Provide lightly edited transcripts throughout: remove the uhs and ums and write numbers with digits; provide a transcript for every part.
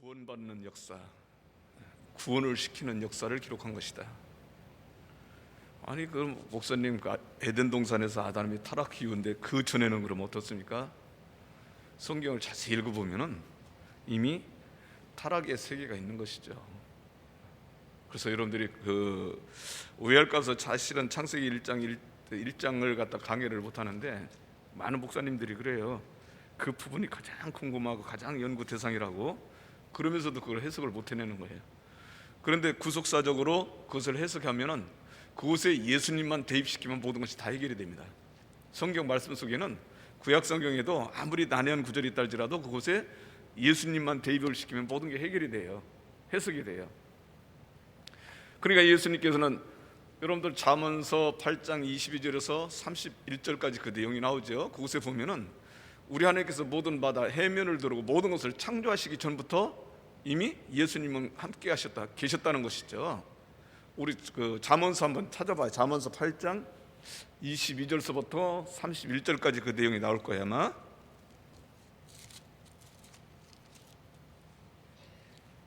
구원받는 역사, 구원을 시키는 역사를 기록한 것이다. 아니 그럼 목사님 에덴 동산에서 아담이 타락 이후인데 그 전에는 그럼 어떻습니까? 성경을 자세히 읽어보면은 이미 타락의 세계가 있는 것이죠. 그래서 여러분들이 오해할까서 사실은 창세기 1장을 갖다 강의를 못하는데 많은 목사님들이 그래요. 그 부분이 가장 궁금하고 가장 연구 대상이라고 그러면서도 그걸 해석을 못 해내는 거예요. 그런데 구속사적으로 그것을 해석하면은 그곳에 예수님만 대입시키면 모든 것이 다 해결이 됩니다. 성경 말씀 속에는 구약 성경에도 아무리 난해한 구절이 있다 할지라도 그곳에 예수님만 대입을 시키면 모든 게 해결이 돼요. 해석이 돼요. 그러니까 예수님께서는 여러분들 잠언서 8장 22절에서 31절까지 그 내용이 나오죠. 그곳에 보면은 우리 하나님께서 모든 바다 해면을 두르고 모든 것을 창조하시기 전부터 이미 예수님은 함께 하셨다 계셨다는 것이죠. 우리 잠언서 한번 찾아봐요. 잠언서 8장 22절서부터 31절까지 그 내용이 나올 거예요 아마.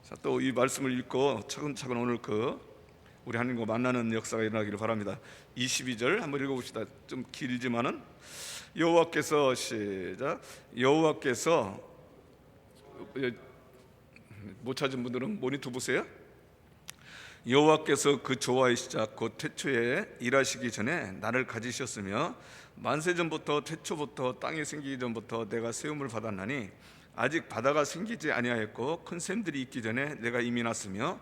자, 또 이 말씀을 읽고 차근차근 오늘 우리 하나님과 만나는 역사가 일어나기를 바랍니다. 22절 한번 읽어봅시다. 좀 길지만은 여호와께서 여호와께서 못 찾은 분들은 모니터 보세요. 여호와께서 그 조화의 시작 곧 태초에 일하시기 전에 나를 가지셨으며 만세 전부터 태초부터 땅이 생기기 전부터 내가 세움을 받았나니 아직 바다가 생기지 아니하였고 큰 샘들이 있기 전에 내가 이미 났으며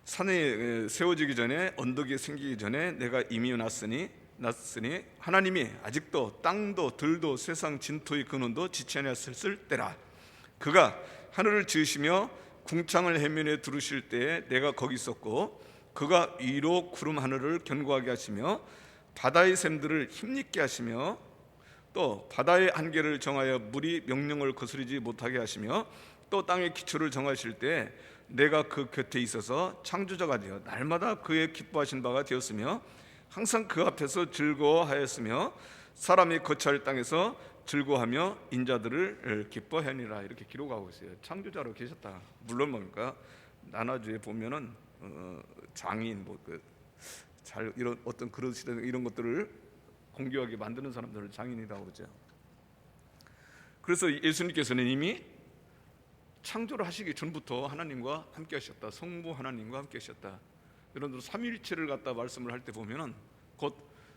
산이 세워지기 전에 언덕이 생기기 전에 내가 이미 났으니 하나님이 아직도 땅도 들도 세상 진토의 근원도 지치 아니하였을 때라. 그가 하늘을 지으시며 궁창을 해면에 두르실 때에 내가 거기 있었고 그가 위로 구름 하늘을 견고하게 하시며 바다의 샘들을 힘있게 하시며 또 바다의 한계를 정하여 물이 명령을 거스르지 못하게 하시며 또 땅의 기초를 정하실 때 내가 그 곁에 있어서 창조자가 되어 날마다 그의 기뻐하신 바가 되었으며 항상 그 앞에서 즐거워하였으며 사람이 거처할 땅에서 즐거워하며 인자들을 기뻐하니라. 이렇게 기록하고 있어요. 창조자로 계셨다. 물론 뭡니까? 나나주에 보면은 장인 잘 이런 어떤 그릇이든 이런 것들을 공교하게 만드는 사람들을 장인이라고 그러죠. 그래서 예수님께서는 이미 창조를 하시기 전부터 하나님과 함께 하셨다. 성부 하나님과 함께 하셨다. 여러분들 삼위일체를 갖다 말씀을 할 때 보면은 곧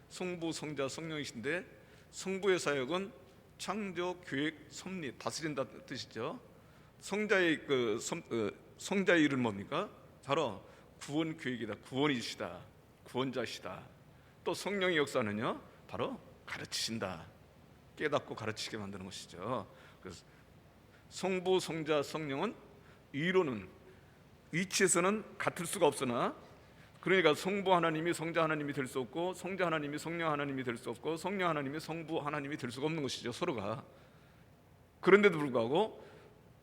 성부, 성자, 성령이신데 성부의 사역은 창조, 계획, 섭리, 다스린다 뜻이죠. 성자의 성자의 일은 뭡니까? 바로 구원 계획이다. 구원이시다. 구원자시다. 또 성령의 역사는요, 바로 가르치신다. 깨닫고 가르치게 만드는 것이죠. 그래서 성부, 성자, 성령은 위로는 위치에서는 같을 수가 없으나, 그러니까 성부 하나님이 성자 하나님이 될 수 없고 성자 하나님이 성령 하나님이 될 수 없고 성령 하나님이 성부 하나님이 될 수가 없는 것이죠, 서로가. 그런데도 불구하고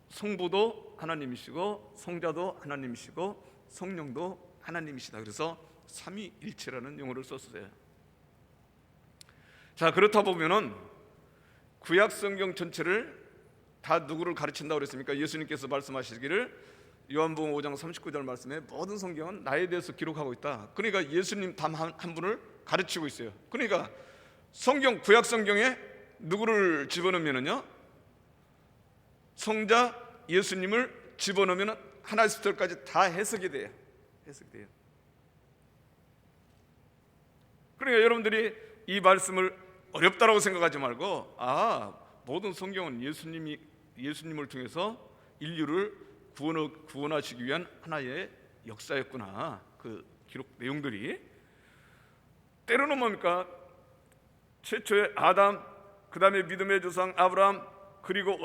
성부도 하나님이시고 성자도 하나님이시고 성령도 하나님이시다. 그래서 삼위일체라는 용어를 썼어요. 자, 그렇다 보면은 구약 성경 전체를 다 누구를 가르친다고 그랬습니까? 예수님께서 말씀하시기를 요한복음 5장 39절 말씀에 모든 성경은 나에 대해서 기록하고 있다. 그러니까 예수님 단 한 분을 가르치고 있어요. 그러니까 성경 구약 성경에 누구를 집어넣으면은요, 성자 예수님을 집어넣으면 하나에서 열까지 다 해석이 돼요. 해석이 돼요. 그러니까 여러분들이 이 말씀을 어렵다라고 생각하지 말고, 모든 성경은 예수님을 통해서 인류를 구원하시기 위한 하나의 역사였구나. 그 기록 내용들이 때로는 뭡니까? 최초의 아담, 그 다음에 믿음의 조상 아브라함, 그리고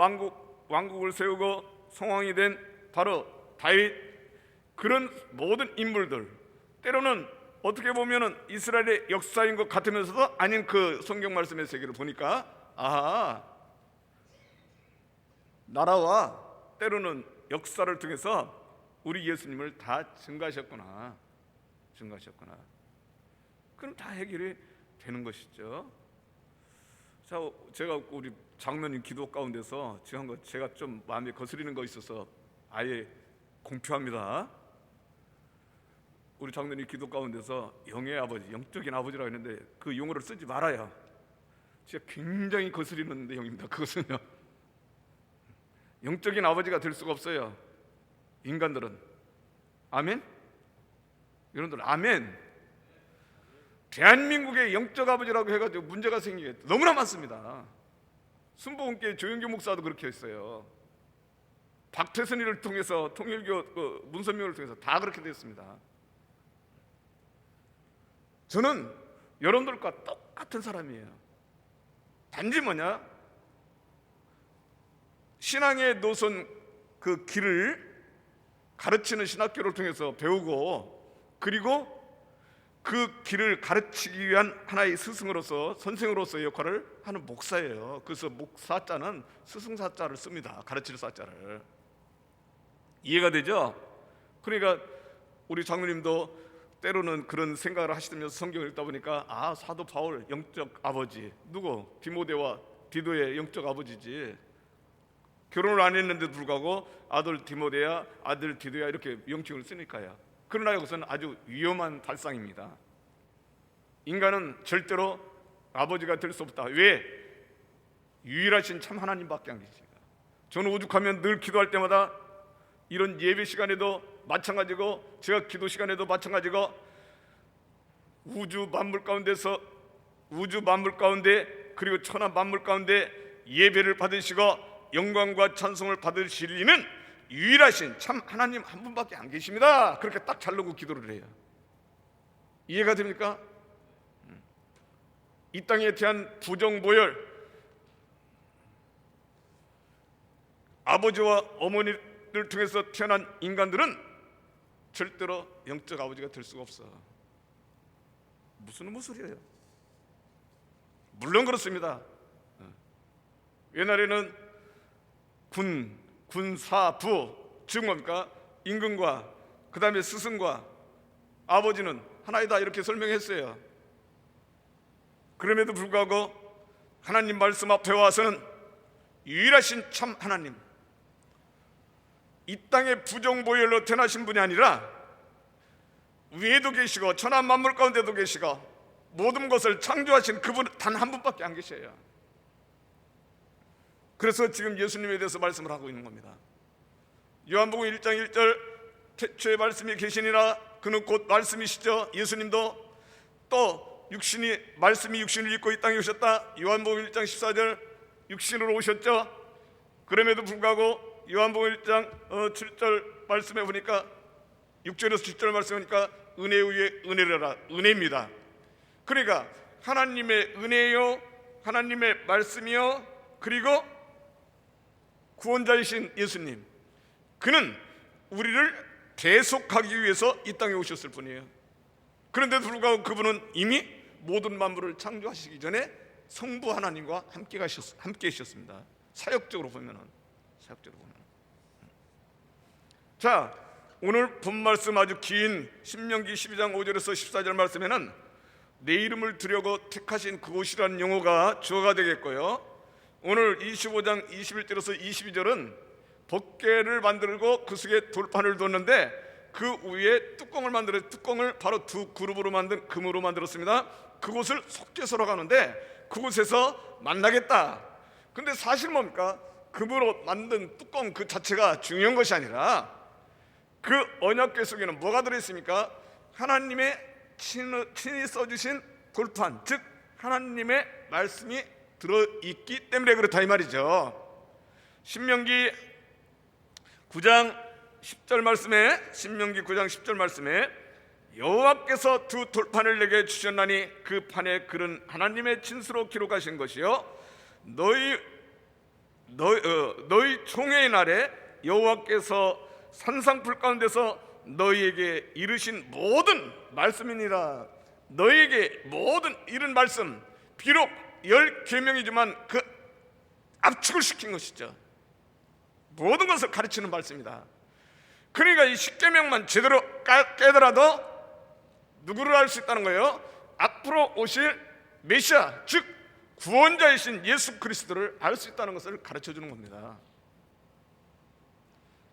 왕국을 세우고 성왕이 된 바로 다윗, 그런 모든 인물들, 때로는 어떻게 보면은 이스라엘의 역사인 것 같으면서도 아닌 그 성경 말씀의 세계를 보니까 나라와 때로는 역사를 통해서 우리 예수님을 다 증가하셨구나. 그럼 다 해결이 되는 것이죠. 자, 제가 우리 장로님 기도 가운데서 제가 좀 마음에 거스리는 거 있어서 아예 공표합니다. 우리 장로님 기도 가운데서 영의 아버지, 영적인 아버지라고 했는데 그 용어를 쓰지 말아야. 진짜 굉장히 거스리는 내용입니다. 그것은요, 영적인 아버지가 될 수가 없어요, 인간들은. 아멘? 여러분들 아멘? 대한민국의 영적 아버지라고 해가지고 문제가 생기게 너무나 많습니다. 순복음교회 조영규 목사도 그렇게 했어요. 박태선이를 통해서 통일교 문선명을 통해서 다 그렇게 됐습니다. 저는 여러분들과 똑같은 사람이에요. 단지 뭐냐? 신앙의 노선 그 길을 가르치는 신학교를 통해서 배우고, 그리고 그 길을 가르치기 위한 하나의 스승으로서, 선생으로서의 역할을 하는 목사예요. 그래서 목사자는 스승사자를 씁니다. 가르칠 사자를. 이해가 되죠? 그러니까 우리 장로님도 때로는 그런 생각을 하시면서 성경을 읽다 보니까, 아, 사도 바울 영적 아버지, 누구? 디모데와 디도의 영적 아버지지. 결혼을 안 했는데도 불구하고 아들 디모데야, 아들 디도야 이렇게 명칭을 쓰니까요. 그러나 이것은 아주 위험한 발상입니다. 인간은 절대로 아버지가 될 수 없다. 왜? 유일하신 참 하나님밖에 안 계십니다. 저는 오죽하면 늘 기도할 때마다, 이런 예배 시간에도 마찬가지고 제가 기도 시간에도 마찬가지고, 우주 만물 가운데 그리고 천하 만물 가운데 예배를 받으시고 영광과 찬송을 받으실 이는 유일하신 참 하나님 한 분밖에 안 계십니다. 그렇게 딱 자르고 기도를 해요. 이해가 됩니까? 이 땅에 대한 부정보혈, 아버지와 어머니를 통해서 태어난 인간들은 절대로 영적 아버지가 될 수가 없어. 무슨 소리예요? 물론 그렇습니다. 옛날에는 군사부, 즉 뭡니까? 임금과 그 다음에 스승과 아버지는 하나이다 이렇게 설명했어요. 그럼에도 불구하고 하나님 말씀 앞에 와서는 유일하신 참 하나님, 이 땅에 부정보혈로 태어나신 분이 아니라 위에도 계시고 천하 만물 가운데도 계시고 모든 것을 창조하신 그분 단 한 분밖에 안 계셔요. 그래서 지금 예수님에 대해서 말씀을 하고 있는 겁니다. 요한복음 1장 1절, 태초에 말씀이 계시니라, 그는 곧 말씀이시죠. 예수님도 또 말씀이 육신을 입고 이 땅에 오셨다. 요한복음 1장 14절, 육신으로 오셨죠. 그럼에도 불구하고 요한복음 1장 7절 말씀해 보니까, 6절에서 7절 말씀해 보니까 은혜 위에 은혜라, 은혜입니다. 그러니까 하나님의 은혜요, 하나님의 말씀이요, 그리고 구원자이신 예수님, 그는 우리를 대속하기 위해서 이 땅에 오셨을 뿐이에요. 그런데도 불구하고 그분은 이미 모든 만물을 창조하시기 전에 성부 하나님과 함께 계셨습니다. 사역적으로 보면은. 자, 오늘 본 말씀 아주 긴 신명기 12장 5절에서 14절 말씀에는 내 이름을 두려고 택하신 그곳이라는 용어가 주어가 되겠고요, 오늘 25장 21절에서 22절은 법궤를 만들고 그 속에 돌판을 뒀는데 그 위에 뚜껑을 만들어, 뚜껑을 바로 두 그룹으로 만든 금으로 만들었습니다. 그곳을 속죄소라고 하는데 그곳에서 만나겠다. 근데 사실 뭡니까? 금으로 만든 뚜껑 그 자체가 중요한 것이 아니라 그 언약궤 속에는 뭐가 들어있습니까? 하나님의 친히 써주신 돌판, 즉 하나님의 말씀이 들어있기 때문에 그렇다 이 말이죠. 신명기 9장 10절 말씀에, 신명기 9장 10절 말씀에 여호와께서 두 돌판을 내게 주셨나니 그 판에 글은 하나님의 친수로 기록하신 것이요, 너희 총회의 날에 여호와께서 산상불 가운데서 너희에게 이르신 모든 말씀이니라. 너희에게 모든 이른 말씀, 비록 10계명이지만 그 압축을 시킨 것이죠. 모든 것을 가르치는 말씀이다. 그러니까 이 10계명만 제대로 깨더라도 누구를 알 수 있다는 거예요? 앞으로 오실 메시아, 즉 구원자이신 예수 그리스도를 알 수 있다는 것을 가르쳐주는 겁니다.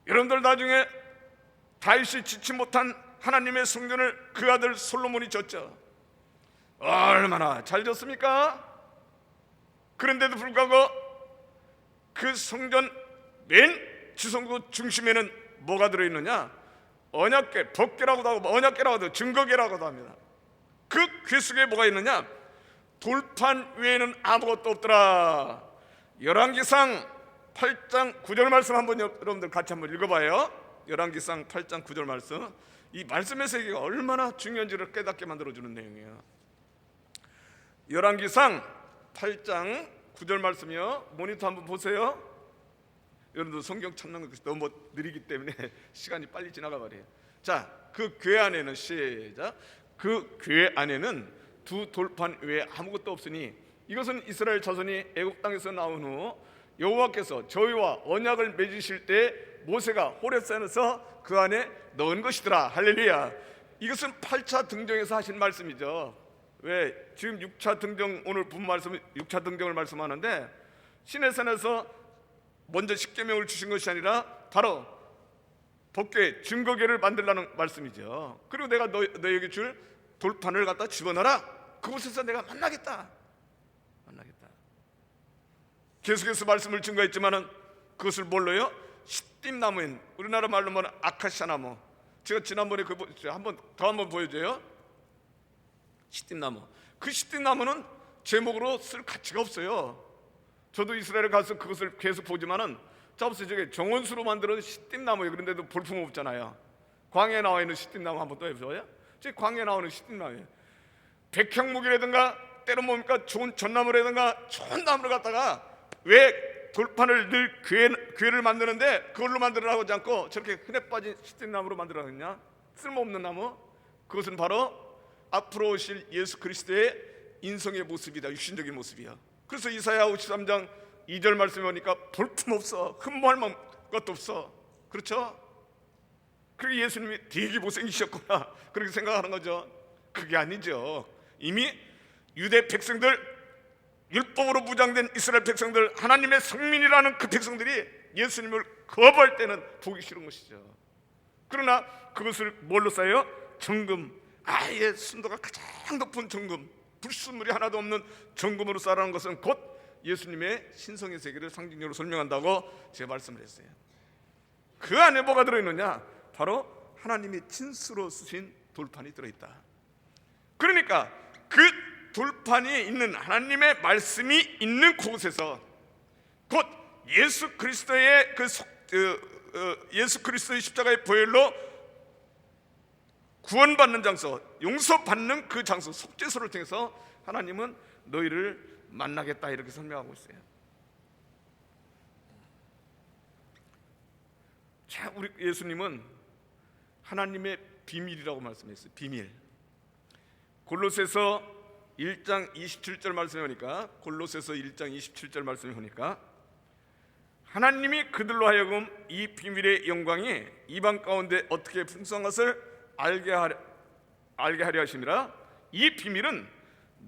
여러분들 나중에 다윗이 짓지 못한 하나님의 성전을 그 아들 솔로몬이 졌죠. 얼마나 잘 졌습니까? 그런데도 불구하고 그 성전 맨 지성소 중심에는 뭐가 들어있느냐? 언약궤, 법궤라고도 하고 언약궤라고도 하고 증거궤라고도 합니다. 그 궤 속에 뭐가 있느냐? 돌판 외에는 아무것도 없더라. 열왕기상 8장 9절 말씀 한번 여러분들 같이 한번 읽어봐요. 열왕기상 8장 9절 말씀. 이 말씀의 세계가 얼마나 중요한지를 깨닫게 만들어주는 내용이에요. 열왕기상 8장 9절 말씀이요. 모니터 한번 보세요. 여러분들 성경 찾는 것이 너무 느리기 때문에 시간이 빨리 지나가 버려요. 자, 그 궤 안에는 시작. 그 궤 안에는 두 돌판 외에 아무것도 없으니 이것은 이스라엘 자손이 애굽 땅에서 나온 후 여호와께서 저희와 언약을 맺으실 때 모세가 호렙산에서 그 안에 넣은 것이더라. 할렐루야. 이것은 8차 등정에서 하신 말씀이죠. 왜 지금 6차 등정, 오늘 본 말씀 6차 등정을 말씀하는데 시내산에서 먼저 십계명을 주신 것이 아니라 바로 법궤 증거궤를 만들라는 말씀이죠. 그리고 내가 너에게 줄 돌판을 갖다 집어넣어라. 그곳에서 내가 만나겠다. 계속해서 말씀을 증거했지만은 그것을 뭘로요? 시띠나무인, 우리나라 말로 말하면 아카시아 나무. 제가 지난번에 한번 보여줘요. 시띠나무. 그 시띠나무는 제목으로 쓸 가치가 없어요. 저도 이스라엘에 가서 그것을 계속 보지만은 잡으세요. 저게 정원수로 만들어진 시띠나무예요. 그런데도 볼품 없잖아요. 광야에 나와 있는 시띠나무 한번 또 해보세요. 저 광야에 나오는 시띠나무예요. 백향목이라든가 때로 뭡니까 좋은 전나무라든가 좋은 나무를 갖다가 왜 돌판을 늘 궤를 만드는데 그걸로 만들으라고 하지 않고 저렇게 흔해 빠진 시띠나무로 만들으라고 했냐? 쓸모없는 나무. 그것은 바로 앞으로 오실 예수 그리스도의 인성의 모습이다. 육신적인 모습이야. 그래서 이사야 53장 2절 말씀에 보니까 볼품없어, 흠모할 것도 없어. 그렇죠? 그리고 예수님이 되게 못생기셨구나 그렇게 생각하는 거죠. 그게 아니죠. 이미 유대 백성들, 율법으로 무장된 이스라엘 백성들, 하나님의 성민이라는 그 백성들이 예수님을 거부할 때는 보기 싫은 것이죠. 그러나 그것을 뭘로 쌓아요? 정금, 아예 순도가 가장 높은 정금, 불순물이 하나도 없는 정금으로 쌓아라는 것은 곧 예수님의 신성의 세계를 상징적으로 설명한다고 제가 말씀을 했어요. 그 안에 뭐가 들어있느냐? 바로 하나님의 진수로 쓰신 돌판이 들어있다. 그러니까 그 돌판이 있는 하나님의 말씀이 있는 곳에서 곧 예수 그리스도의 예수 그리스도의 십자가의 보혈로 구원받는 장소, 용서받는 그 장소, 속죄소를 통해서 하나님은 너희를 만나겠다 이렇게 설명하고 있어요. 자, 우리 예수님은 하나님의 비밀이라고 말씀했어요. 비밀. 골로새서 1장 27절 말씀해 보니까 골로새서 1장 27절 말씀해 보니까 하나님이 그들로 하여금 이 비밀의 영광이 이방 가운데 어떻게 풍성한 것을 알게 하려 하심이라. 이 비밀은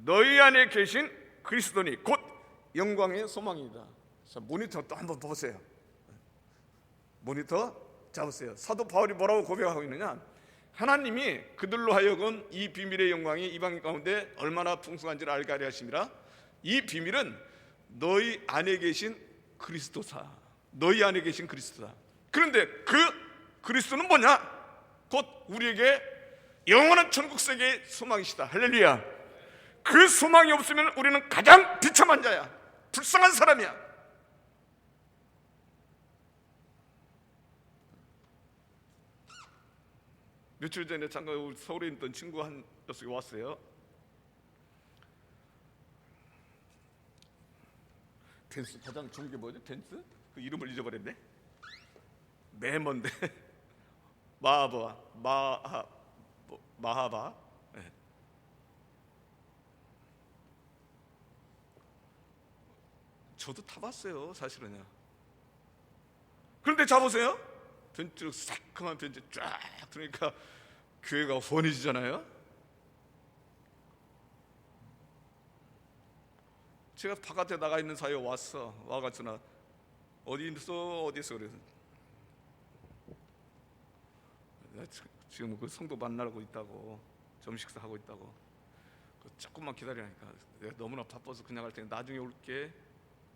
너희 안에 계신 그리스도니 곧 영광의 소망이다. 자, 모니터 또 한번 보세요. 모니터 잡으세요. 사도 바울이 뭐라고 고백하고 있느냐? 하나님이 그들로 하여금 이 비밀의 영광이 이방 가운데 얼마나 풍성한지를 알게 하려 하심이라. 이 비밀은 너희 안에 계신 그리스도사. 너희 안에 계신 그리스도다. 그런데 그 그리스도는 뭐냐? 곧 우리에게 영원한 천국 세계의 소망이시다. 할렐루야. 그 소망이 없으면 우리는 가장 비참한 자야. 불쌍한 사람이야. 며칠 전에 잠깐 서울에 있던 친구 한 녀석이 왔어요. 댄스 가장 좋은 게 뭐죠? 댄스? 그 이름을 잊어버렸네. 매먼데 마하바. 네. 저도 타봤어요, 사실은요. 그런데 잡으세요. 벤츠 새콤한 벤츠 쫙 들으니까 교회가 훤해지잖아요. 제가 바깥에 나가 있는 사이에 와가지고 어디 있어 그래서 지금 그 성도 만나고 있다고, 점식사 하고 있다고. 조금만 기다리라니까. 내가 너무나 바빠서 그냥 갈 테니 나중에 올게.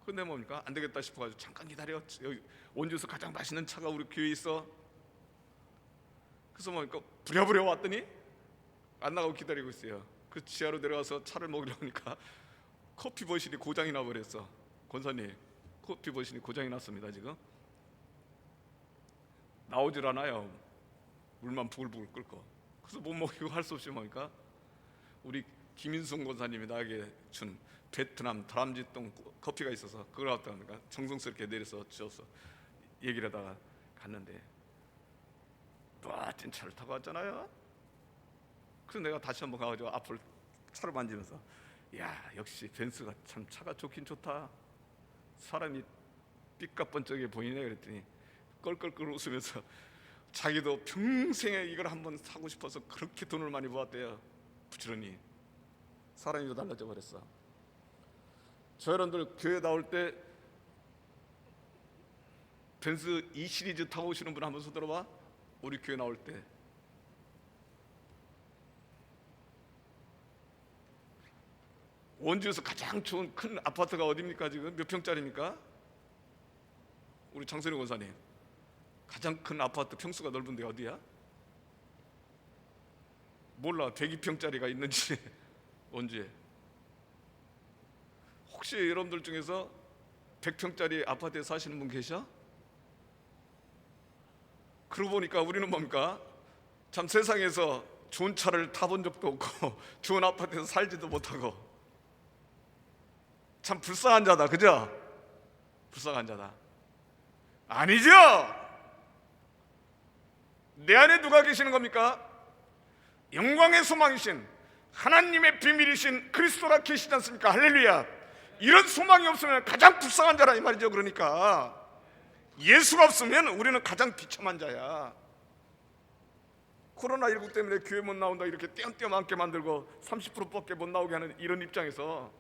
근데 뭡니까? 안 되겠다 싶어가지고 잠깐 기다려. 여기 원주에서 가장 맛있는 차가 우리 교회에 있어. 그래서 뭡니까? 부랴부랴 왔더니 안 나가고 기다리고 있어요. 그 지하로 내려가서 차를 먹으려고 하니까 커피 머신이 고장이 나버렸어. 권사님, 커피 머신이 고장이 났습니다. 지금 나오질 않아요. 물만 부글부글 끓고. 그래서 못 먹이고 할 수 없이 뭡니까? 우리 김인숙 권사님이 나에게 준 베트남 다람쥐똥 커피가 있어서 그걸 갖다 보니까 정성스럽게 내려서 주어서 얘기를 하다가 갔는데 멋진 차를 타고 왔잖아요. 그래서 내가 다시 한번 가가지고 앞을 차를 만지면서, 야, 역시 벤츠가 참 차가 좋긴 좋다. 사람이 삐까뻔쩍해 보이네. 그랬더니 껄껄껄 웃으면서 자기도 평생에 이걸 한번 사고 싶어서 그렇게 돈을 많이 모았대요. 부지런히. 사람이 달라져 버렸어. 저 여러분들 교회 나올 때 벤츠 E 시리즈 타고 오시는 분 한번 손 들어봐. 우리 교회 나올 때 원주에서 가장 좋은 큰 아파트가 어디입니까? 지금 몇 평짜리입니까? 우리 장선희 권사님, 가장 큰 아파트 평수가 넓은 데 어디야? 몰라. 102평짜리가 있는지. 원주에. 혹시 여러분들 중에서 100평짜리 아파트에 사시는 분 계셔? 그러고 보니까 우리는 뭡니까? 참 세상에서 좋은 차를 타본 적도 없고 좋은 아파트에서 살지도 못하고 참 불쌍한 자다. 그죠? 불쌍한 자다. 아니죠? 내 안에 누가 계시는 겁니까? 영광의 소망이신 하나님의 비밀이신 그리스도가 계시지 않습니까? 할렐루야. 이런 소망이 없으면 가장 불쌍한 자라 이 말이죠. 그러니까 예수가 없으면 우리는 가장 비참한 자야. 코로나19 때문에 교회 못 나온다 이렇게 띄엄띄엄 앉게 만들고 30%밖에 못 나오게 하는 이런 입장에서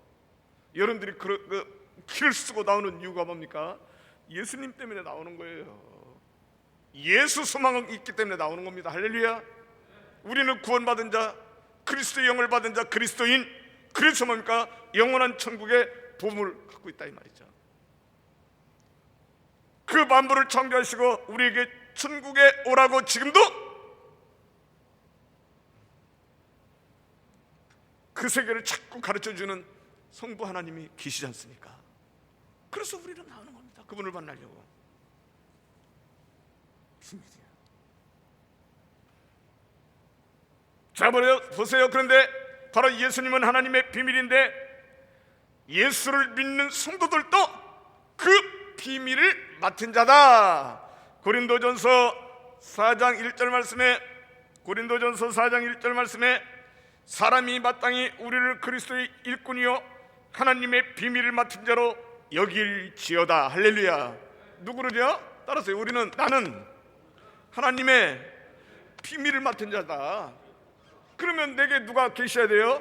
여러분들이 길을 쓰고 나오는 이유가 뭡니까? 예수님 때문에 나오는 거예요. 예수 소망이 있기 때문에 나오는 겁니다. 할렐루야. 우리는 구원받은 자, 그리스도의 영을 받은 자, 그리스도인. 그래서 뭡니까? 영원한 천국의 보물을 갖고 있다 이 말이죠. 그 만물을 창조하시고 우리에게 천국에 오라고 지금도 그 세계를 자꾸 가르쳐주는 성부 하나님이 계시지 않습니까? 그래서 우리는 나오는 겁니다. 그분을 만나려고. 비밀이야. 자, 보세요. 그런데 바로 예수님은 하나님의 비밀인데 예수를 믿는 성도들도 그 비밀을 맡은 자다. 고린도전서 4장 1절 말씀에, 고린도전서 4장 1절 말씀에 사람이 마땅히 우리를 그리스도의 일꾼이요 하나님의 비밀을 맡은 자로 여길지어다. 할렐루야. 누구를요? 따라서요. 우리는, 나는 하나님의 비밀을 맡은 자다. 그러면 내게 누가 계셔야 돼요?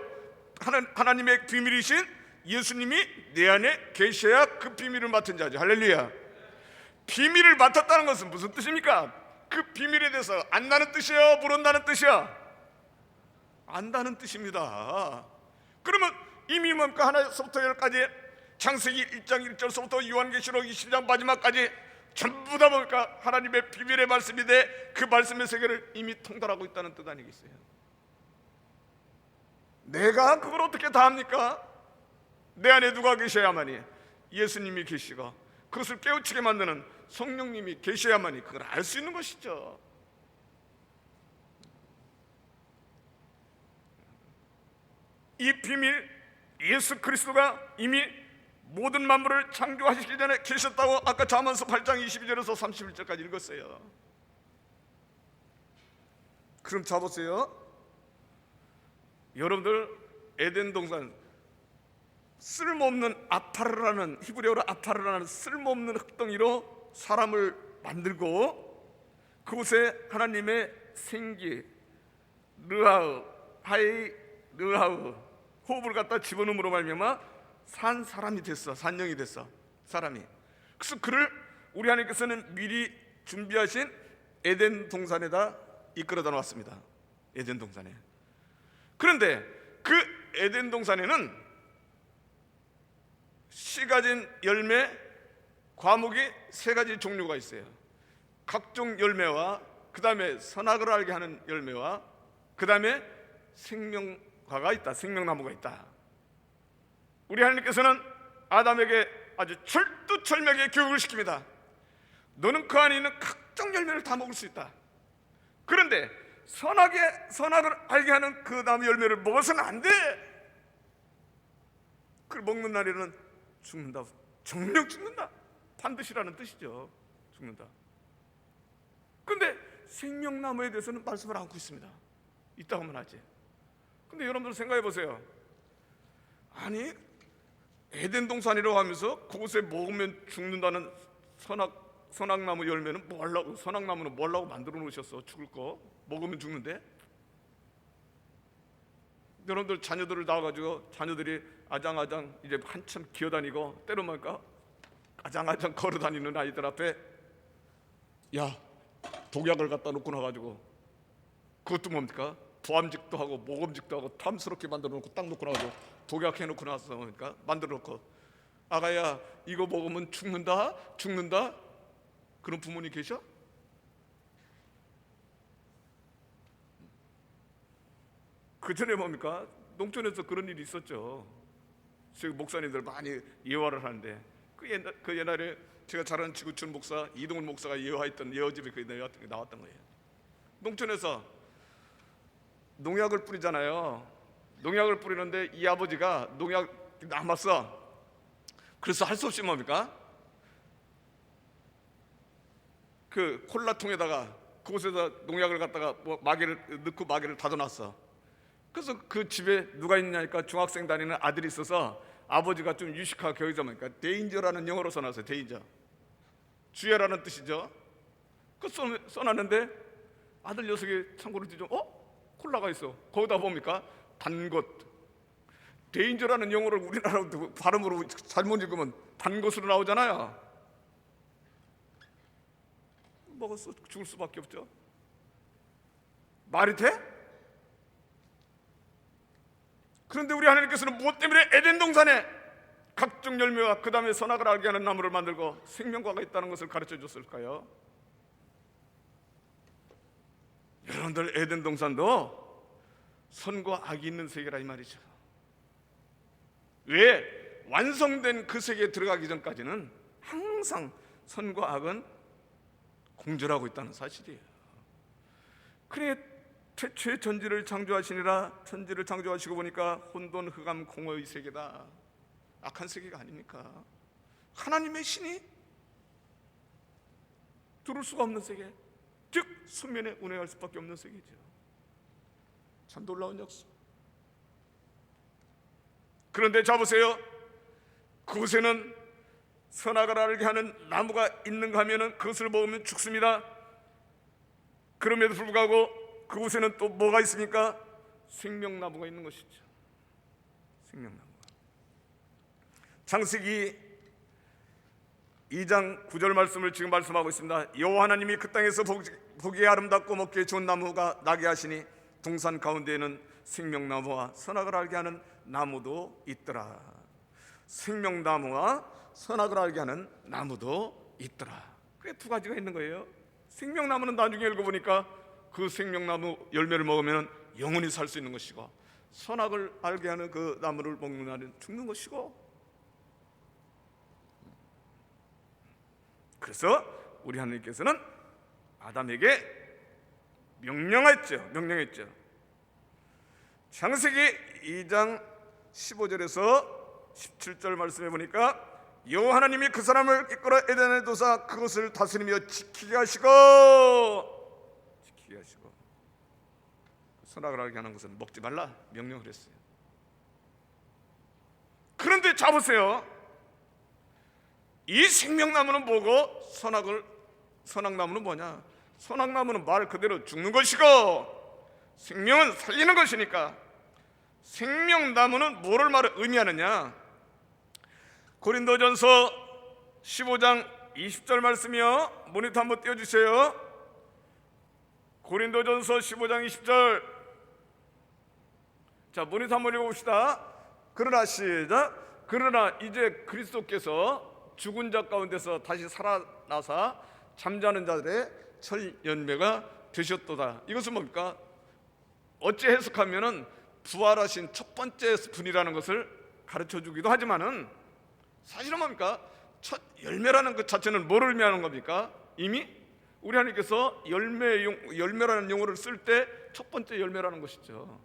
하나님의 비밀이신 예수님이 내 안에 계셔야 그 비밀을 맡은 자죠. 할렐루야. 비밀을 맡았다는 것은 무슨 뜻입니까? 그 비밀에 대해서 안다는 뜻이요? 모른다는 뜻이요? 안다는 뜻입니다. 그러면 이미 뭡니까? 하나서부터 열까지 창세기 1장 1절서부터 요한계시록 20장 마지막까지 전부 다 뭡니까? 하나님의 비밀의 말씀인데 그 말씀의 세계를 이미 통달하고 있다는 뜻 아니겠어요? 내가 그걸 어떻게 다 합니까? 내 안에 누가 계셔야만이, 예수님이 계시고 그것을 깨우치게 만드는 성령님이 계셔야만이 그걸 알 수 있는 것이죠. 이 비밀, 예수 그리스도가 이미 모든 만물을 창조하시기 전에 계셨다고 아까 잠언서 8장 22절에서 31절까지 읽었어요. 그럼 자 보세요. 여러분들 에덴 동산, 쓸모없는 아파르라는, 히브리어로 아파르라는 쓸모없는 흙덩이로 사람을 만들고 그곳에 하나님의 생기 르하우, 하이 르하우 호흡을 갖다 집어넣음으로 말미암아 산 사람이 됐어. 산영이 됐어. 사람이. 그래서 그를 우리 하나님께서는 미리 준비하신 에덴 동산에다 이끌어다 놓았습니다. 에덴 동산에. 그런데 그 에덴 동산에는 씨 가진 열매, 과목이 세 가지 종류가 있어요. 각종 열매와 그 다음에 선악을 알게 하는 열매와 그 다음에 생명과가 있다. 생명나무가 있다. 우리 하나님께서는 아담에게 아주 철두철미하게 교육을 시킵니다. 너는 그 안에 있는 각종 열매를 다 먹을 수 있다. 그런데 선악을 알게 하는 그 나무 열매를 먹어서는 안 돼. 그걸 먹는 날에는 죽는다. 정령 죽는다. 반드시라는 뜻이죠. 죽는다. 그런데 생명나무에 대해서는 말씀을 않고 있습니다. 있다고만 하지. 근데 여러분들 생각해 보세요. 아니 에덴 동산이라고 하면서 그곳에 먹으면 죽는다는 선악나무 열매는 뭐 하려고, 선악나무는 뭐 하려고 만들어 놓으셨어? 죽을 거 먹으면 죽는데. 여러분들 자녀들을 낳아가지고 자녀들이 아장아장 이제 한참 기어다니고 때로는 아장아장 걸어다니는 아이들 앞에 야 독약을 갖다 놓고 나가지고 그것도 뭡니까? 부암직도 하고 모검직도 하고 탐스럽게 만들어 놓고 딱 놓고 나가지고 독약 해놓고 나서 그러니까 만들어 놓고 아가야 이거 먹으면 죽는다 그런 부모님 계셔? 그 전에 뭡니까? 농촌에서 그런 일이 있었죠. 목사님들 많이 예화를 하는데 그 옛날에 제가 잘 아는 지구촌 목사 이동훈 목사가 예화했던 예화집에 그 나왔던 거예요. 농촌에서 농약을 뿌리잖아요. 농약을 뿌리는데 이 아버지가 농약 남았어. 그래서 할 수 없이 뭡니까? 그 콜라통에다가 그곳에다 농약을 갖다가 마개를 넣고 마개를 닫아놨어. 그래서 그 집에 누가 있냐니까 중학생 다니는 아들이 있어서 아버지가 좀 유식하게 여기서니까 데인저라는 영어로 써놨어요. 데인저, 주의라는 뜻이죠. 그 써놨는데 아들 녀석이 참고로 뒤져 콜라가 있어. 거기다 뭡니까? 단 것. 데인저라는 영어를 우리나라 발음으로 잘못 읽으면 단 것으로 나오잖아요. 먹었어. 죽을 수밖에 없죠. 말이 돼? 그런데 우리 하나님께서는 무엇 때문에 에덴 동산에 각종 열매와 그 다음에 선악을 알게 하는 나무를 만들고 생명과가 있다는 것을 가르쳐 줬을까요? 여러분들 에덴 동산도 선과 악이 있는 세계라 이 말이죠. 왜? 완성된 그 세계에 들어가기 전까지는 항상 선과 악은 공존하고 있다는 사실이에요. 그래 최초의 천지를 창조하시니라. 천지를 창조하시고 보니까 혼돈 흑암 공허의 세계다. 악한 세계가 아닙니까? 하나님의 신이 들을 수가 없는 세계, 즉 수면에 운행할 수밖에 없는 세계죠. 참 놀라운 역사. 그런데 잡으세요. 그곳에는 선악을 알게 하는 나무가 있는가 하면은 그것을 먹으면 죽습니다. 그럼에도 불구하고 그곳에는 또 뭐가 있습니까? 생명나무가 있는 것이죠. 생명나무가. 창세기 2장 9절 말씀을 지금 말씀하고 있습니다. 여호와 하나님이 그 땅에서 보기에 아름답고 먹기에 좋은 나무가 나게 하시니 동산 가운데에는 생명나무와 선악을 알게 하는 나무도 있더라. 생명나무와 선악을 알게 하는 나무도 있더라. 그게 두 가지가 있는 거예요. 생명나무는 나중에 읽어보니까 그 생명나무 열매를 먹으면 영원히 살 수 있는 것이고, 선악을 알게 하는 그 나무를 먹는 날은 죽는 것이고. 그래서 우리 하나님께서는 아담에게 명령했죠. 창세기 2장 15절에서 17절 말씀해 보니까 여호와 하나님이 그 사람을 이끌어 에덴에 두사 그것을 다스리며 지키게 하시고 선악을 알게 하는 것은 먹지 말라 명령을 했어요. 그런데 잡으세요. 이 생명나무는 뭐고 선악나무는 뭐냐? 선악나무는 말 그대로 죽는 것이고 생명은 살리는 것이니까. 생명나무는 뭐를 의미하느냐? 고린도전서 15장 20절 말씀이요. 모니터 한번 띄워주세요. 고린도전서 15장 20절. 자, 모니터 한번 읽어봅시다. 그러나 시작. 그러나 이제 그리스도께서 죽은 자 가운데서 다시 살아나사 잠자는 자들의 첫 열매가 되셨도다. 이것은 뭡니까? 어찌 해석하면은 부활하신 첫 번째 분이라는 것을 가르쳐 주기도 하지만은 사실은 뭡니까? 첫 열매라는 것 자체는 뭐를 의미하는 겁니까? 이미 우리 하나님께서 열매라는 용어를 쓸 때 첫 번째 열매라는 것이죠.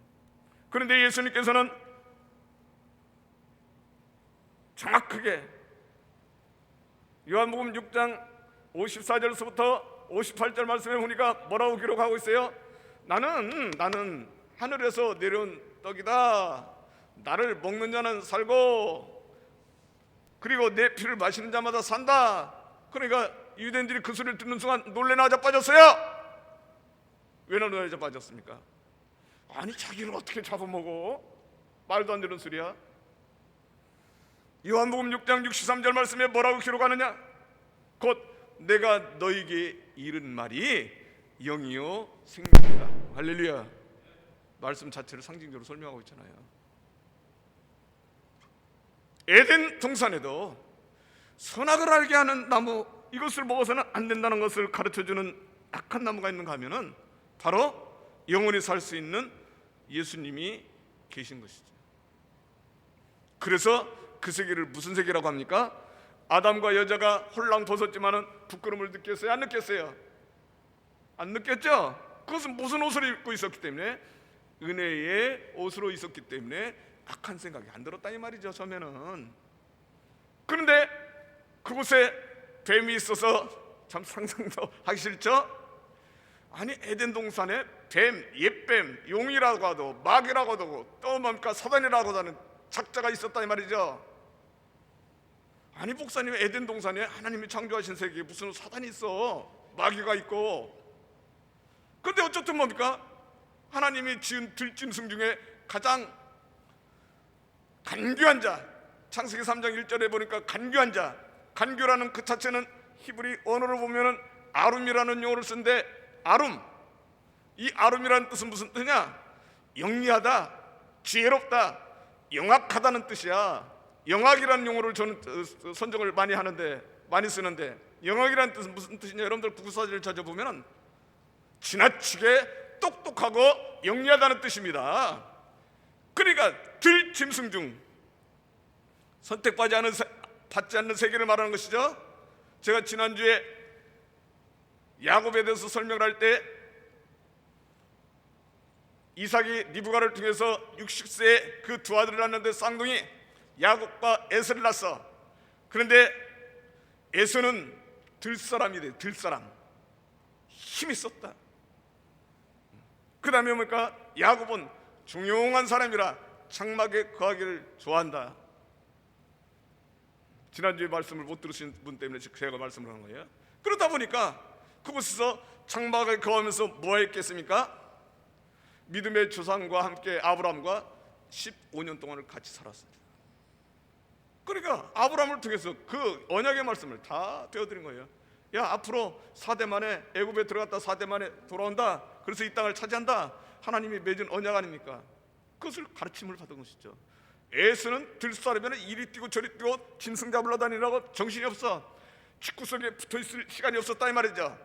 그런데 예수님께서는 정확하게 요한복음 6장 54절서부터 58절 말씀에 보니까 뭐라고 기록하고 있어요? 나는 하늘에서 내려온 떡이다. 나를 먹는 자는 살고 그리고 내 피를 마시는 자마다 산다. 그러니까 유대인들이 그 소리를 듣는 순간 놀래나 자빠졌어요. 왜 놀래나 자빠졌습니까? 아니, 자기를 어떻게 잡아먹어? 말도 안 되는 소리야. 요한복음 6장 63절 말씀에 뭐라고 기록하느냐? 곧 내가 너에게 이른 말이 영이요 생명이다. 할렐루야. 말씀 자체를 상징적으로 설명하고 있잖아요. 에덴 동산에도 선악을 알게 하는 나무, 이것을 먹어서는 안 된다는 것을 가르쳐주는 악한 나무가 있는가 하면은 바로 영원히 살 수 있는 예수님이 계신 것이죠. 그래서 그 세계를 무슨 세계라고 합니까? 아담과 여자가 홀랑 벗었지만은 부끄러움을 느꼈어요? 안 느꼈어요? 안 느꼈죠? 그것은 무슨 옷을 입고 있었기 때문에? 은혜의 옷으로 있었기 때문에 악한 생각이 안 들었다 이 말이죠, 처음에는. 그런데 그곳에 뱀이 있어서 참 상상도 하기 싫죠? 아니, 에덴 동산에 뱀, 옛뱀, 용이라고 하도 마귀라고 하도 또 뭡니까 사단이라고 하는 작자가 있었다 이 말이죠. 아니, 목사님, 에덴 동산에 하나님이 창조하신 세계에 무슨 사단이 있어? 마귀가 있고. 근데 어쨌든 뭡니까? 하나님이 지은 들짐승 중에 가장 간교한 자, 창세기 3장 1절에 보니까 간교한 자, 간교라는 그 자체는 히브리 언어로 보면은 아룸이라는 용어를 쓰는데, 아룸, 이 아룸이라는 뜻은 무슨 뜻이냐? 영리하다, 지혜롭다, 영악하다는 뜻이야. 영악이라는 용어를 저는 선정을 많이 하는데, 많이 쓰는데, 영악이라는 뜻은 무슨 뜻이냐? 여러분들 구구사지를 찾아보면 지나치게 똑똑하고 영리하다는 뜻입니다. 그러니까 들짐승 중 선택받지 않는 세계를 말하는 것이죠. 제가 지난주에 야곱에 대해서 설명을 할 때 이삭이 리브가를 통해서 60세에 그 두 아들을 낳는데 쌍둥이 야곱과 에서를 낳았어. 그런데 에서는 들사람이 돼. 들사람, 힘이 있었다. 그 다음에 뭡니까? 야곱은 중용한 사람이라 장막에 거하기를 좋아한다. 지난주에 말씀을 못 들으신 분 때문에 제가 말씀을 하는 거예요. 그러다 보니까 그곳에서 장막에 거하면서 뭐 했겠습니까? 믿음의 조상과 함께 아브라함과 15년 동안을 같이 살았습니다. 그러니까 아브라함을 통해서 그 언약의 말씀을 다 되어드린 거예요. 야, 앞으로 4대 만에 애굽에 들어갔다 4대 만에 돌아온다. 그래서 이 땅을 차지한다. 하나님이 맺은 언약 아닙니까? 그것을 가르침을 받은 것이죠. 에서는 들사람이면 이리 뛰고 저리 뛰고 짐승 잡으러 다니라고 정신이 없어. 집구석에 붙어있을 시간이 없었다 이 말이죠.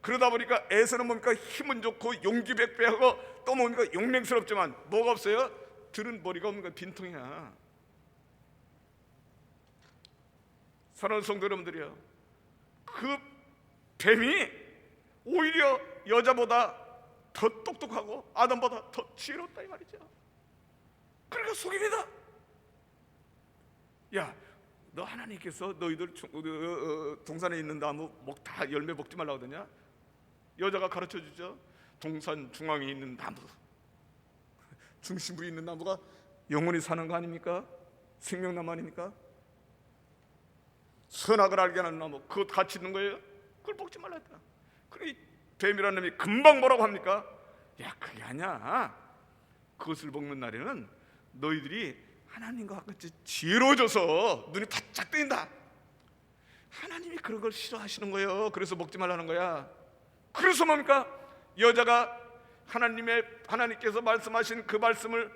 그러다 보니까 에서는 뭡니까? 힘은 좋고 용기백배하고 또 뭡니까? 용맹스럽지만 뭐가 없어요? 들은 머리가 없는 건 빈통이야. 사랑하는 성도 여러분들이요, 그 뱀이 오히려 여자보다 더 똑똑하고 아담보다 더 지혜롭다 이 말이죠. 그러니까 속입니다. 야, 너 하나님께서 너희들 동산에 있는 나무 다 열매 먹지 말라고 하더냐? 여자가 가르쳐 주죠. 동산 중앙에 있는 나무, 중심부에 있는 나무가 영원히 사는 거 아닙니까? 생명나무 아닙니까? 선악을 알게 하는 나무, 그것 같이 있는 거예요. 그걸 먹지 말라 했다. 그래, 뱀이라는 놈이 금방 뭐라고 합니까? 야, 그게 아니야. 그것을 먹는 날에는 너희들이 하나님과 같이 지혜로워져서 눈이 바짝 뜨인다. 하나님이 그런 걸 싫어하시는 거예요. 그래서 먹지 말라는 거야. 그래서 뭡니까? 여자가 하나님께서 말씀하신 그 말씀을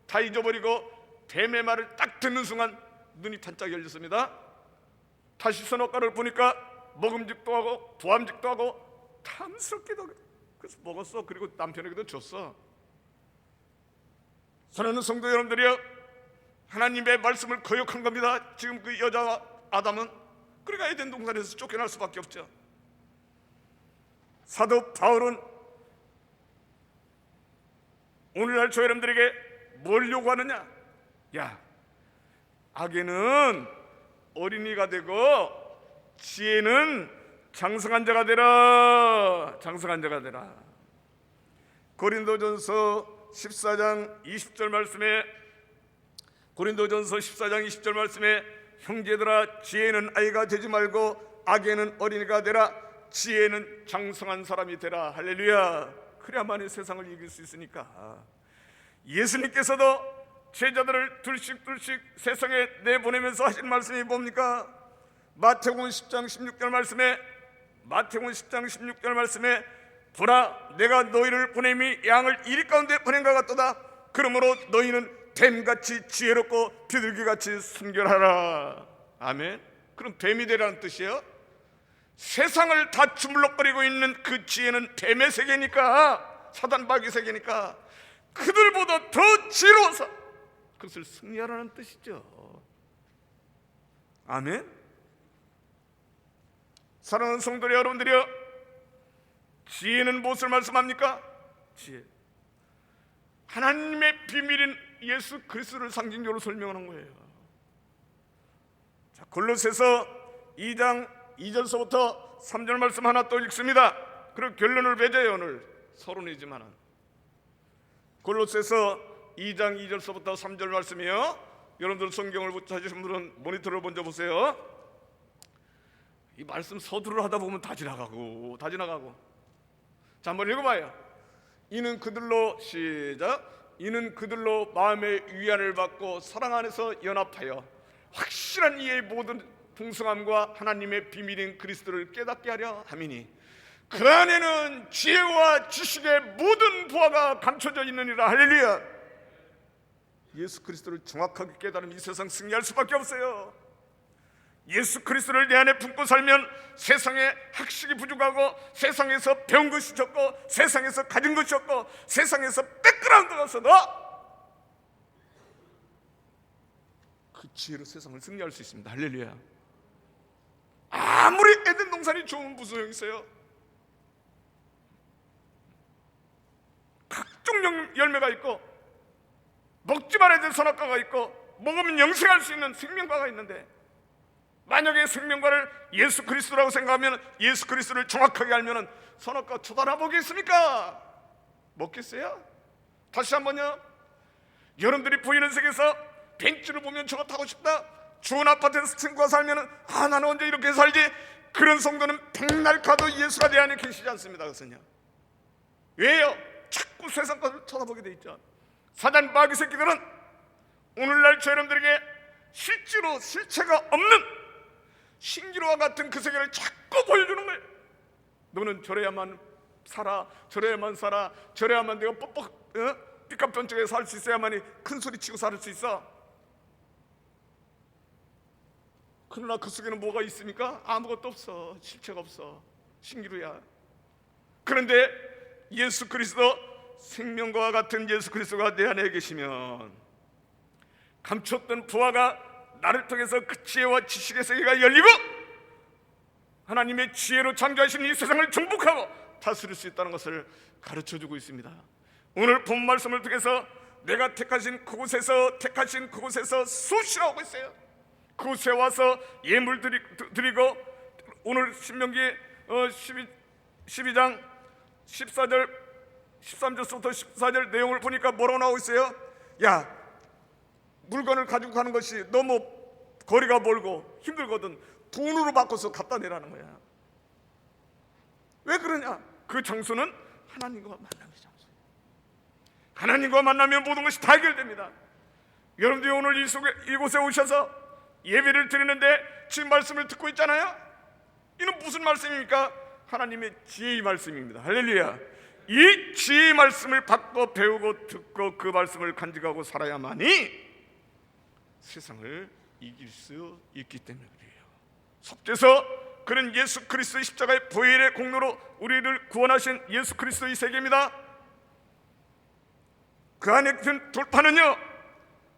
다 잊어버리고 뱀의 말을 딱 듣는 순간 눈이 반짝 열렸습니다. 다시 선악과를 보니까 먹음직도 하고 부함직도 하고 탐스럽기도 하고, 그래서 먹었어. 그리고 남편에게도 줬어. 사랑하는 성도 여러분들이요, 하나님의 말씀을 거역한 겁니다. 지금 그 여자와 아담은. 그러니까 에덴 동산에서 쫓겨날 수밖에 없죠. 사도 바울은 오늘날 저 여러분들에게 뭘 요구하느냐? 야, 악에는 어린이가 되고 지혜는 장성한 자가 되라. 장성한 자가 되라. 고린도전서 14장 20절 말씀에, 고린도전서 14장 20절 말씀에, 형제들아, 지혜는 아이가 되지 말고 악에는 어린이가 되라. 지혜는 장성한 사람이 되라. 할렐루야. 그래야만이 세상을 이길 수 있으니까. 예수님께서도 제자들을 둘씩 세상에 내보내면서 하신 말씀이 뭡니까? 마태복음 10장 16절 말씀에, 마태복음 10장 16절 말씀에, 보라, 내가 너희를 보냄이 양을 이리 가운데 보낸 것 같도다. 그러므로 너희는 뱀같이 지혜롭고 비둘기같이 순결하라. 아멘. 그럼 뱀이 되라는 뜻이에요. 세상을 다 주물럭거리고 있는 그 지혜는 뱀의 세계니까, 사단 마귀 세계니까 그들보다 더 지혜로워서 그것을 승리하라는 뜻이죠. 아멘. 사랑하는 성도 여러분들이여, 지혜는 무엇을 말씀합니까? 지혜, 하나님의 비밀인 예수 그리스도를 상징적으로 설명하는 거예요. 자, 골로새서 2장 2절서부터 3절 말씀 하나 또 읽습니다. 그리고 결론을 맺어요. 오늘 서론이지만은 골로새서 2장 2절서부터 3절 말씀이요. 여러분들 성경을 찾으신 분은 모니터를 먼저 보세요. 이 말씀 서두를 하다 보면 다 지나가고. 자, 한번 읽어봐요. 이는 그들로, 시작, 이는 그들로 마음의 위안을 받고 사랑 안에서 연합하여 확실한 이의 모든 풍성함과 하나님의 비밀인 그리스도를 깨닫게 하려 함이니 그 안에는 지혜와 지식의 모든 부하가 감춰져 있느니라. 할렐루야. 예수 그리스도를 정확하게 깨달으면 이 세상 승리할 수밖에 없어요. 예수 그리스도를 내 안에 품고 살면 세상에 학식이 부족하고, 세상에서 배운 것이 적고, 세상에서 가진 것이 없고, 세상에서 백그라운드가 없어도 그 지혜로 세상을 승리할 수 있습니다. 할렐루야. 아무리 에덴 동산이 좋은 무슨 소용이 있어요? 각종 열매가 있고, 먹지 말아야 될 선악과가 있고, 먹으면 영생할 수 있는 생명과가 있는데, 만약에 생명과를 예수 그리스도라고 생각하면, 예수 그리스도를 정확하게 알면 선악과 쳐다보겠습니까? 먹겠어요? 다시 한번요. 여러분들이 보이는 세계에서 벤츠를 보면 저거 타고 싶다, 좋은 아파트에서 친구가 살면 나는 언제 이렇게 살지, 그런 성도는 백날 가도 예수가 내 안에 계시지 않습니다. 그것은요. 왜요? 자꾸 세상 것을 쳐다보게 돼 있죠. 사단 마귀 새끼들은 오늘날 저 여러분들에게 실제로 실체가 없는 신기루와 같은 그 세계를 자꾸 보여주는 거예요. 너는 저래야만 살아, 저래야만 살아, 저래야만 내가 삐까뻔쩍하게 살 수 있어야만이 큰 소리 치고 살 수 있어. 그러나 그 속에는 뭐가 있습니까? 아무것도 없어. 실체가 없어. 신기루야. 그런데 예수 그리스도, 생명과 같은 예수 그리스도가 내 안에 계시면 감췄던 부하가 나를 통해서 그 지혜와 지식의 세계가 열리고 하나님의 지혜로 창조하신 이 세상을 정복하고 다스릴 수 있다는 것을 가르쳐주고 있습니다. 오늘 본 말씀을 통해서 내가 택하신 그곳에서 수시하고 있어요. 그곳에 와서 예물 드리고, 오늘 신명기 12장 13절부터 14절 내용을 보니까 뭐라고 나오고 있어요? 야, 물건을 가지고 가는 것이 너무 거리가 멀고 힘들거든 돈으로 바꿔서 갖다 내라는 거야. 왜 그러냐? 그 장소는 하나님과 만남의 장소. 하나님과 만나면 모든 것이 다 해결됩니다. 여러분들이 오늘 이곳에 오셔서 예배를 드리는데 지금 말씀을 듣고 있잖아요. 이는 무슨 말씀입니까? 하나님의 지혜의 말씀입니다. 할렐루야. 이 지혜의 말씀을 받고 배우고 듣고 그 말씀을 간직하고 살아야만이 세상을 이길 수 있기 때문에 그래요. 속죄서 그는 예수 그리스도의 십자가의 보혈의 공로로 우리를 구원하신 예수 그리스도의 세계입니다. 그 안에 든 돌파는요,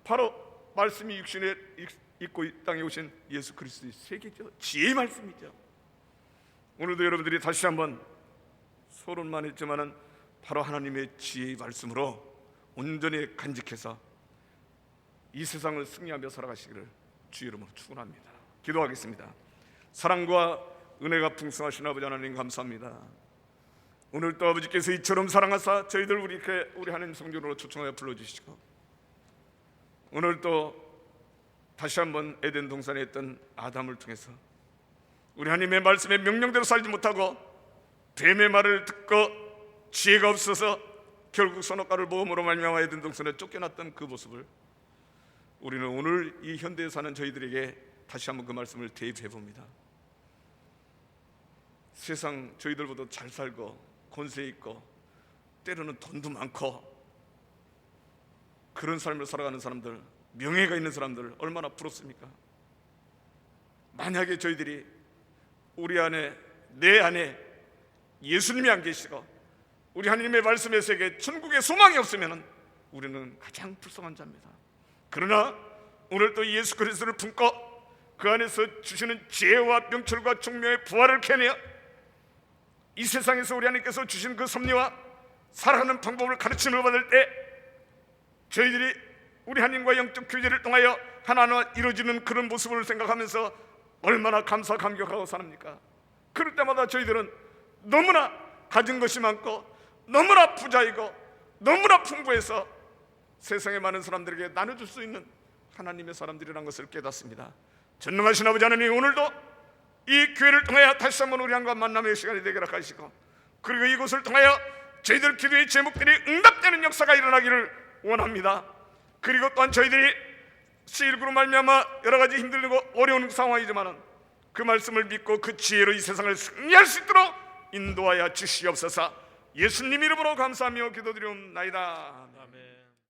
바로 말씀이 육신에 있고 이 땅에 오신 예수 그리스도의 세계죠. 지혜의 말씀이죠. 오늘도 여러분들이 다시 한번 소론만 했지만은 바로 하나님의 지혜의 말씀으로 온전히 간직해서 이 세상을 승리하며 살아가시기를 주의 이름으로 축원합니다. 기도하겠습니다. 사랑과 은혜가 풍성하신 아버지 하나님 감사합니다. 오늘 또 아버지께서 이처럼 사랑하사 저희들 우리 하나님 성전으로 초청하여 불러주시고, 오늘 또 다시 한번 에덴 동산에 있던 아담을 통해서 우리 하나님의 말씀에 명령대로 살지 못하고 뱀의 말을 듣고 지혜가 없어서 결국 선악과를 먹음으로 말미암아 에덴 동산에 쫓겨났던 그 모습을 우리는 오늘 이 현대에 사는 저희들에게 다시 한번 그 말씀을 대입해 봅니다. 세상 저희들보다 잘 살고 권세 있고 때로는 돈도 많고 그런 삶을 살아가는 사람들, 명예가 있는 사람들 얼마나 부럽습니까? 만약에 저희들이 우리 안에, 내 안에 예수님이 안 계시고 우리 하나님의 말씀의 세계에 천국의 소망이 없으면 우리는 가장 불쌍한 자입니다. 그러나 오늘 또 예수 그리스도를 품고 그 안에서 주시는 지혜와 명철과 총명의 부활을 캐내어 이 세상에서 우리 하나님께서 주신 그 섭리와 살아가는 방법을 가르침을 받을 때 저희들이 우리 하나님과 영적 교제를 통하여 하나하나 이루어지는 그런 모습을 생각하면서 얼마나 감사 감격하고 삽니까? 그럴 때마다 저희들은 너무나 가진 것이 많고 너무나 부자이고 너무나 풍부해서 세상의 많은 사람들에게 나눠줄 수 있는 하나님의 사람들이라는 것을 깨닫습니다. 전능하신 아버지 하나님, 오늘도 이 교회를 통하여 다시 한번 우리 하나님과 만남의 시간이 되게 하시고, 그리고 이곳을 통하여 저희들 기도의 제목들이 응답되는 역사가 일어나기를 원합니다. 그리고 또한 저희들이 C19로 말미암아 여러 가지 힘들고 어려운 상황이지만 그 말씀을 믿고 그 지혜로 이 세상을 승리할 수 있도록 인도하여 주시옵소서. 예수님 이름으로 감사하며 기도드리옵나이다. 아멘.